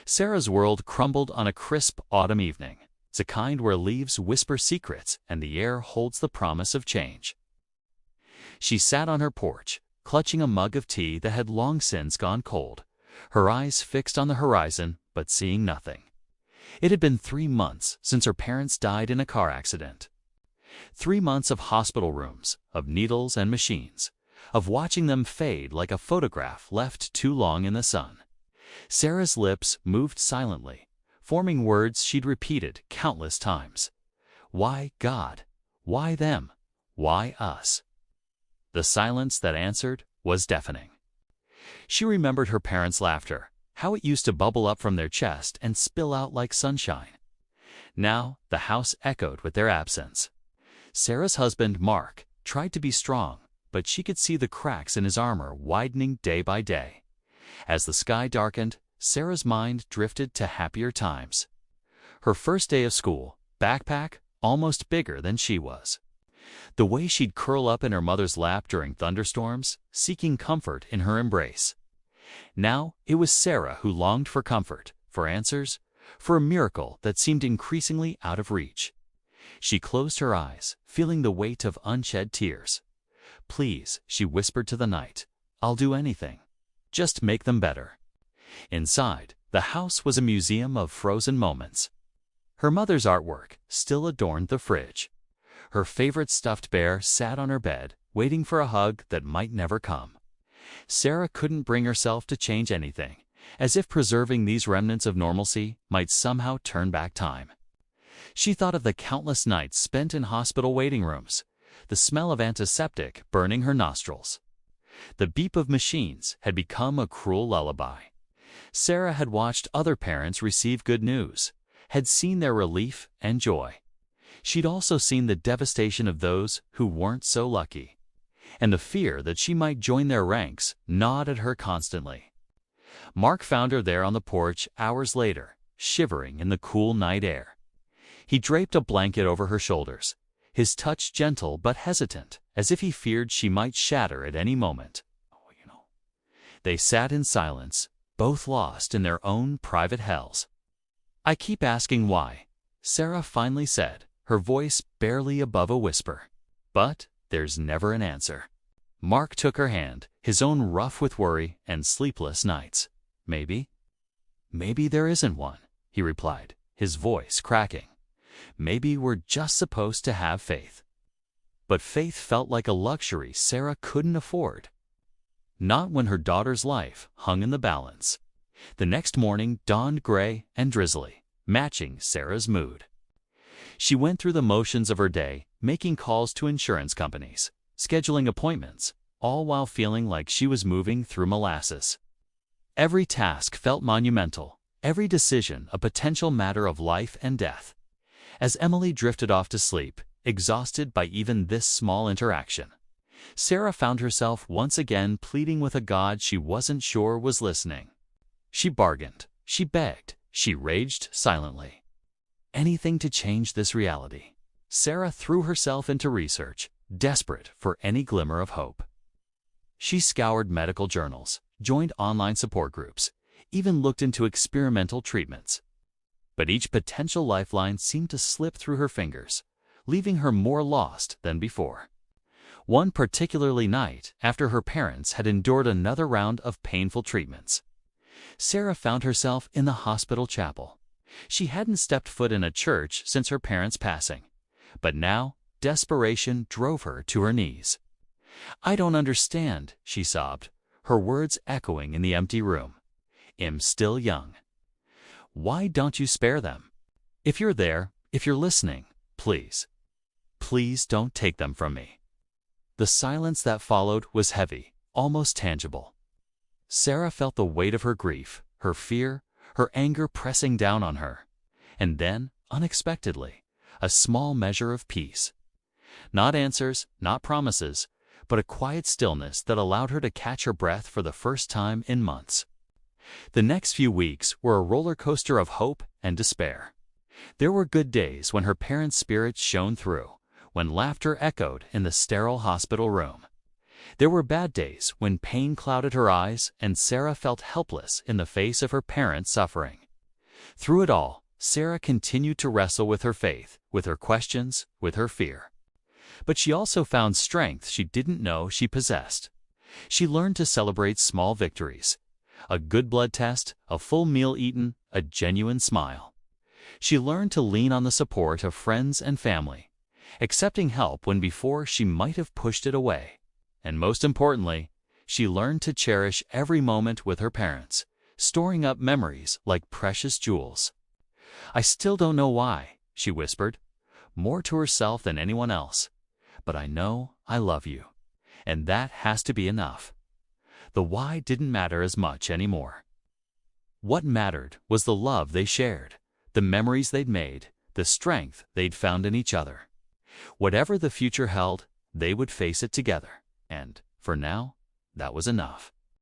Sarah's world crumbled on a crisp autumn evening. It's a kind where leaves whisper secrets and the air holds the promise of change. She sat on her porch, clutching a mug of tea that had long since gone cold, her eyes fixed on the horizon but seeing nothing. It had been 3 months since her parents died in a car accident. 3 months of hospital rooms, of needles and machines, of watching them fade like a photograph left too long in the sun. Sarah's lips moved silently, forming words she'd repeated countless times. Why God? Why them? Why us? The silence that answered was deafening. She remembered her parents' laughter, how it used to bubble up from their chest and spill out like sunshine. Now the house echoed with their absence. Sarah's husband, Mark, tried to be strong, but she could see the cracks in his armor widening day by day. As the sky darkened, Sarah's mind drifted to happier times. Her first day of school, backpack almost bigger than she was. The way she'd curl up in her mother's lap during thunderstorms, seeking comfort in her embrace. Now it was Sarah who longed for comfort, for answers, for a miracle that seemed increasingly out of reach. She closed her eyes, feeling the weight of unshed tears. "Please," she whispered to the night, "I'll do anything. Just make them better." Inside, the house was a museum of frozen moments. Her mother's artwork still adorned the fridge. Her favorite stuffed bear sat on her bed, waiting for a hug that might never come. Sarah couldn't bring herself to change anything, as if preserving these remnants of normalcy might somehow turn back time. She thought of the countless nights spent in hospital waiting rooms, the smell of antiseptic burning her nostrils. The beep of machines had become a cruel lullaby. Sarah had watched other parents receive good news, had seen their relief and joy. She'd also seen the devastation of those who weren't so lucky, and the fear that she might join their ranks gnawed at her constantly. Mark found her there on the porch hours later, shivering in the cool night air. He draped a blanket over her shoulders, his touch gentle but hesitant, as if he feared she might shatter at any moment. They sat in silence, both lost in their own private hells. "I keep asking why," Sarah finally said, her voice barely above a whisper. "But there's never an answer." Mark took her hand, his own rough with worry and sleepless nights. Maybe there isn't one," he replied, his voice cracking. "Maybe we're just supposed to have faith." But faith felt like a luxury Sarah couldn't afford. Not when her daughter's life hung in the balance. The next morning dawned gray and drizzly, matching Sarah's mood. She went through the motions of her day, making calls to insurance companies, scheduling appointments, all while feeling like she was moving through molasses. Every task felt monumental, every decision a potential matter of life and death. As Emily drifted off to sleep, exhausted by even this small interaction, Sarah found herself once again pleading with a God she wasn't sure was listening. She bargained, she begged, she raged silently. Anything to change this reality. Sarah threw herself into research, desperate for any glimmer of hope. She scoured medical journals, joined online support groups, even looked into experimental treatments. But each potential lifeline seemed to slip through her fingers, leaving her more lost than before. One particularly night, after her parents had endured another round of painful treatments, Sarah found herself in the hospital chapel. She hadn't stepped foot in a church since her parents' passing, but now desperation drove her to her knees. "I don't understand," she sobbed, her words echoing in the empty room. "I'm still young. Why don't you spare them? If you're there, if you're listening, please don't take them from me." The silence that followed was heavy, almost tangible. Sarah felt the weight of her grief, her fear, her anger pressing down on her. And then, unexpectedly, a small measure of peace. Not answers, not promises, but a quiet stillness that allowed her to catch her breath for the first time in months. The next few weeks were a roller coaster of hope and despair. There were good days when her parents' spirits shone through, when laughter echoed in the sterile hospital room. There were bad days when pain clouded her eyes and Sarah felt helpless in the face of her parents' suffering. Through it all, Sarah continued to wrestle with her faith, with her questions, with her fear. But she also found strength she didn't know she possessed. She learned to celebrate small victories: a good blood test, a full meal eaten, a genuine smile. She learned to lean on the support of friends and family, accepting help when before she might have pushed it away. And most importantly, she learned to cherish every moment with her parents, storing up memories like precious jewels. "I still don't know why," she whispered, more to herself than anyone else, "but I know I love you, and that has to be enough." The why didn't matter as much anymore. What mattered was the love they shared, the memories they'd made, the strength they'd found in each other. Whatever the future held, they would face it together, and, for now, that was enough.